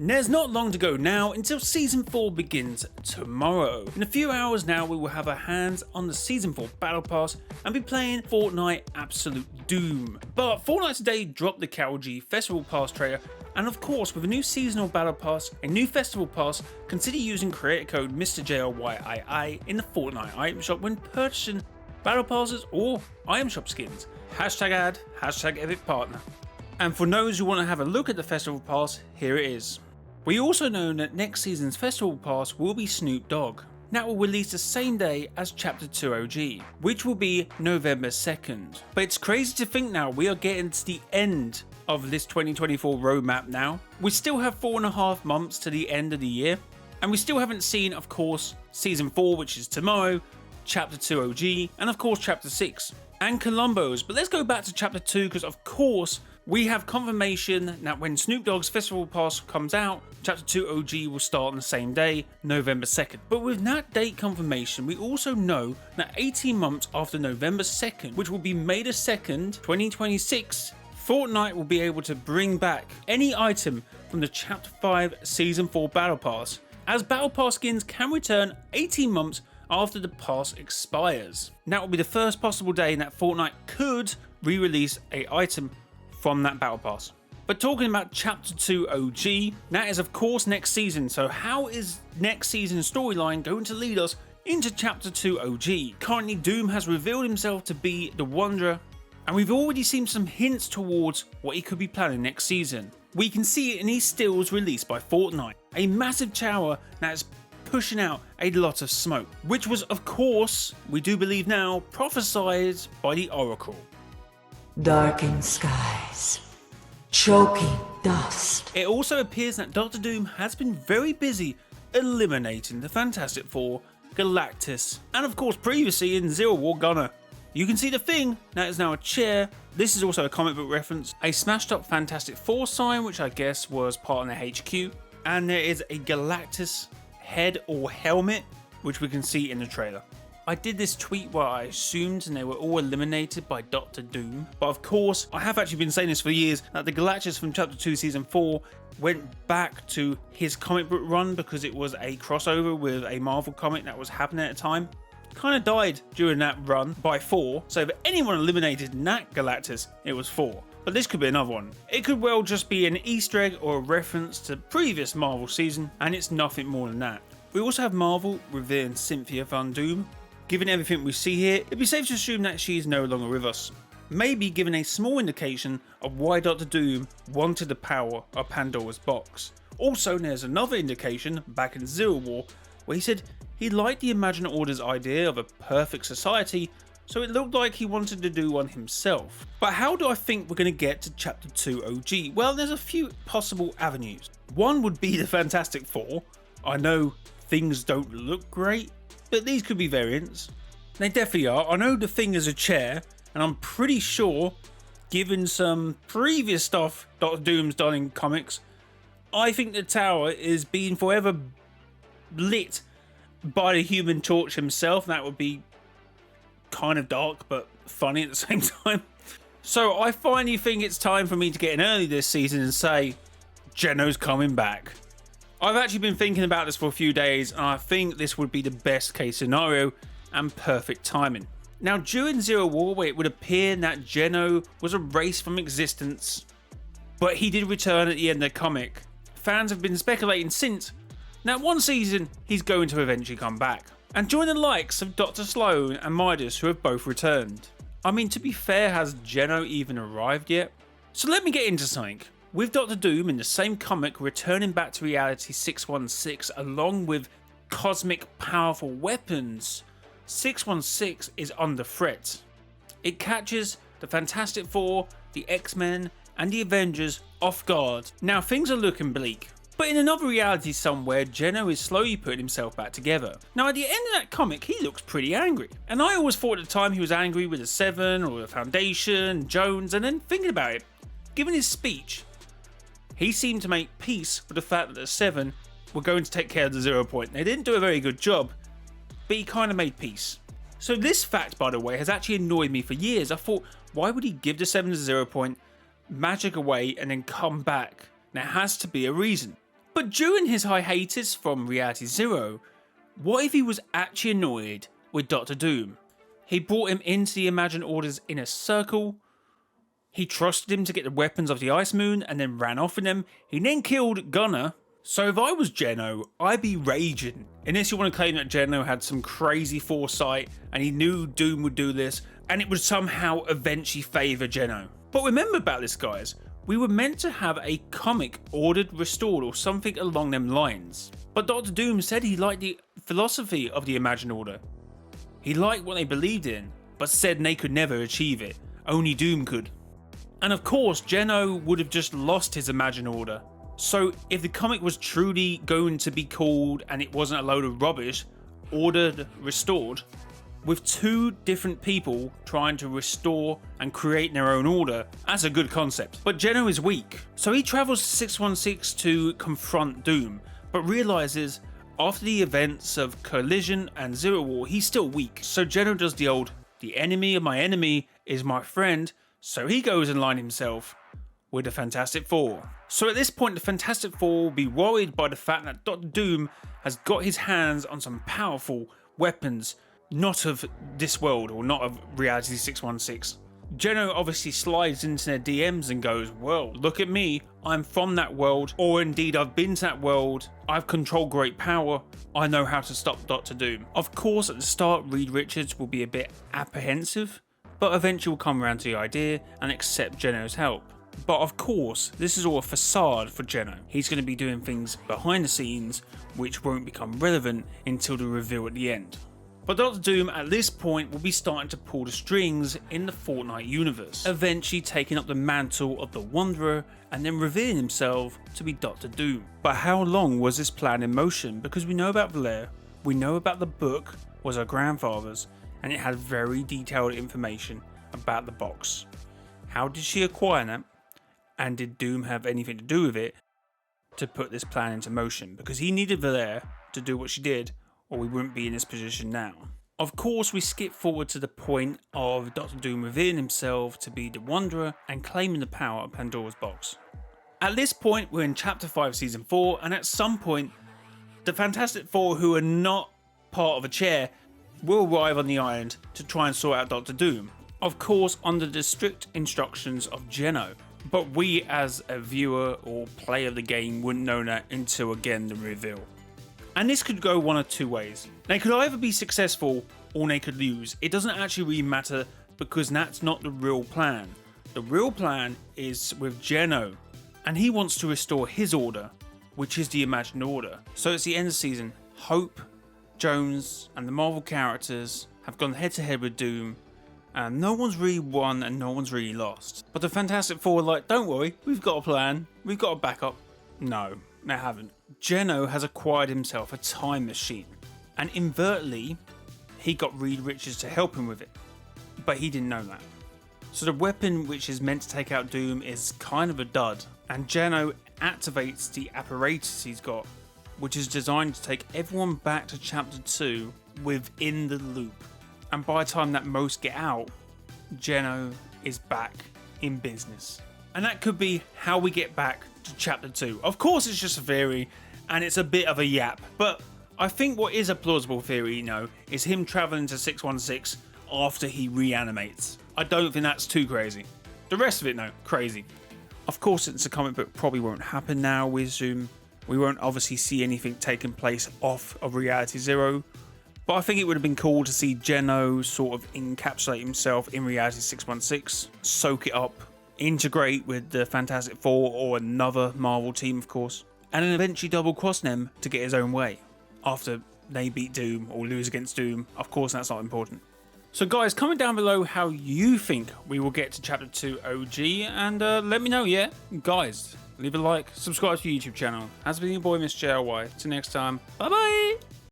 There's not long to go now until Season 4 begins tomorrow. In a few hours now we will have our hands on the Season 4 Battle Pass and be playing Fortnite Absolute Doom. But Fortnite today dropped the Carol G Festival Pass trailer, and of course with a new seasonal Battle Pass, a new Festival Pass, consider using creator code MrJLYII in the Fortnite item shop when purchasing Battle Passes or item shop skins. Hashtag ad, hashtag Epic Partner. And for those who want to have a look at the Festival Pass, here it is. We also know that next season's Festival Pass will be Snoop Dogg. That will release the same day as Chapter 2 OG, which will be November 2nd. But it's crazy to think now we are getting to the end of this 2024 roadmap now. We still have 4.5 months to the end of the year, and we still haven't seen, of course, Season 4, which is tomorrow, Chapter 2 OG, and of course Chapter 6, and Columbo's. But let's go back to Chapter 2 because of course we have confirmation that when Snoop Dogg's Festival Pass comes out, Chapter 2 OG will start on the same day, November 2nd. But with that date confirmation, we also know that 18 months after November 2nd, which will be May the 2nd, 2026, Fortnite will be able to bring back any item from the Chapter 5 Season 4 Battle Pass, as Battle Pass skins can return 18 months after the pass expires. That will be the first possible day that Fortnite could re-release an item from that Battle Pass. But talking about Chapter 2 OG, that is of course next season, so how is next season's storyline going to lead us into Chapter 2 OG? Currently Doom has revealed himself to be the Wanderer, and we've already seen some hints towards what he could be planning next season. We can see it in these stills released by Fortnite, a massive tower that is pushing out a lot of smoke, which was of course, we do believe now, prophesied by the Oracle. Darkened skies, choking dust. It also appears that Dr. Doom has been very busy eliminating the Fantastic Four, Galactus, and of course previously in Zero War Gunner. You can see the thing, that is now a chair. This is also a comic book reference, a smashed up Fantastic Four sign, which I guess was part of the HQ, and there is a Galactus head or helmet, which we can see in the trailer. I did this tweet where I assumed they were all eliminated by Dr. Doom, but of course I have actually been saying this for years, that the Galactus from Chapter 2 Season 4 went back to his comic book run because it was a crossover with a Marvel comic that was happening at the time. Kind of died during that run by 4, so if anyone eliminated in that Galactus, it was 4. But this could be another one. It could well just be an Easter egg or a reference to previous Marvel season, and it's nothing more than that. We also have Marvel revealing Cynthia Von Doom. Given everything we see here, it'd be safe to assume that she is no longer with us. Maybe giving a small indication of why Dr. Doom wanted the power of Pandora's box. Also, there's another indication back in Zero War where he said he liked the Imagine Order's idea of a perfect society, so it looked like he wanted to do one himself. But how do I think we're going to get to Chapter 2 OG? Well, there's a few possible avenues. One would be the Fantastic Four. I know things don't look great, but these could be variants. They definitely are. I know the Thing is a chair, and I'm pretty sure, given some previous stuff Dr. Doom's done in comics, I think the tower is being forever lit by the Human Torch himself. That would be kind of dark, but funny at the same time. So I finally think it's time for me to get in early this season and say, Geno's coming back. I've actually been thinking about this for a few days, and I think this would be the best case scenario and perfect timing. Now, during Zero War, it would appear that Geno was erased from existence, but he did return at the end of the comic. Fans have been speculating since that one season he's going to eventually come back and join the likes of Dr. Sloan and Midas, who have both returned. I mean, to be fair, has Geno even arrived yet? So let me get into something. With Dr. Doom in the same comic returning back to reality 616 along with cosmic powerful weapons, 616 is under threat. It catches the Fantastic Four, the X-Men and the Avengers off guard. Now things are looking bleak, but in another reality somewhere, Geno is slowly putting himself back together. Now at the end of that comic he looks pretty angry, and I always thought at the time he was angry with the Seven or the Foundation, Jones, and then thinking about it, given his speech, he seemed to make peace with the fact that the Seven were going to take care of the 0 Point. They didn't do a very good job, but he kind of made peace. So this fact, by the way, has actually annoyed me for years. I thought, why would he give the 7 the 0 Point, magic away, and then come back? There has to be a reason. But during his hiatus from Reality Zero, what if he was actually annoyed with Dr. Doom? He brought him into the Imagined Order's inner circle. He trusted him to get the weapons of the Ice Moon and then ran off with them. He then killed Gunner. So if I was Geno, I'd be raging. Unless you want to claim that Geno had some crazy foresight and he knew Doom would do this and it would somehow eventually favour Geno. But remember about this, guys. We were meant to have a comic ordered, restored or something along them lines. But Dr. Doom said he liked the philosophy of the Imagined Order. He liked what they believed in, but said they could never achieve it. Only Doom could. And of course, Geno would have just lost his Imagined Order. So if the comic was truly going to be called, and it wasn't a load of rubbish, Ordered, Restored, with two different people trying to restore and create their own order, that's a good concept. But Geno is weak, so he travels to 616 to confront Doom, but realizes after the events of Collision and Zero War, he's still weak. So Geno does the old, the enemy of my enemy is my friend, so he goes and lines himself with the Fantastic Four. So at this point, the Fantastic Four will be worried by the fact that Dr. Doom has got his hands on some powerful weapons, not of this world or not of Reality 616. Geno obviously slides into their DMs and goes, well, look at me, I'm from that world, or indeed I've been to that world, I've controlled great power, I know how to stop Dr. Doom. Of course, at the start, Reed Richards will be a bit apprehensive, but eventually will come around to the idea and accept Geno's help. But of course, this is all a facade for Geno. He's going to be doing things behind the scenes which won't become relevant until the reveal at the end. But Dr. Doom at this point will be starting to pull the strings in the Fortnite universe, eventually taking up the mantle of the Wanderer and then revealing himself to be Dr. Doom. But how long was this plan in motion? Because we know about Valere, we know about the book was her grandfather's, and it had very detailed information about the box. How did she acquire that? And did Doom have anything to do with it to put this plan into motion? Because he needed Valere to do what she did, or we wouldn't be in this position now. Of course, we skip forward to the point of Dr. Doom revealing himself to be the Wanderer and claiming the power of Pandora's box. At this point, we're in Chapter 5, Season 4, and at some point, the Fantastic Four, who are not part of a chair, will arrive on the island to try and sort out Dr. Doom. Of course, under the strict instructions of Geno. But we as a viewer or player of the game wouldn't know that until again the reveal. And this could go one of two ways. They could either be successful or they could lose. It doesn't actually really matter because that's not the real plan. The real plan is with Geno, and he wants to restore his order, which is the Imagined Order. So it's the end of the season. Hope, Jones and the Marvel characters have gone head to head with Doom, and no one's really won and no one's really lost. But the Fantastic Four are like, don't worry, we've got a plan, we've got a backup. No, they haven't. Geno has acquired himself a time machine, and inadvertently, he got Reed Richards to help him with it. But he didn't know that. So the weapon which is meant to take out Doom is kind of a dud, and Geno activates the apparatus he's got, which is designed to take everyone back to Chapter 2 within the loop. And by the time that most get out, Geno is back in business. And that could be how we get back to Chapter 2. Of course, it's just a theory, and it's a bit of a yap. But I think what is a plausible theory, is him travelling to 616 after he reanimates. I don't think that's too crazy. The rest of it, no, crazy. Of course, it's a comic book, probably won't happen now, we assume. We won't obviously see anything taking place off of Reality Zero. But I think it would have been cool to see Geno sort of encapsulate himself in Reality 616, soak it up, integrate with the Fantastic Four or another Marvel team, of course, and then eventually double cross them to get his own way after they beat Doom or lose against Doom. Of course, that's not important. So guys, comment down below how you think we will get to Chapter 2 OG, and let me know, yeah? Guys, leave a like, subscribe to the YouTube channel. Has been your boy, Mr. JLY. Till next time, bye bye!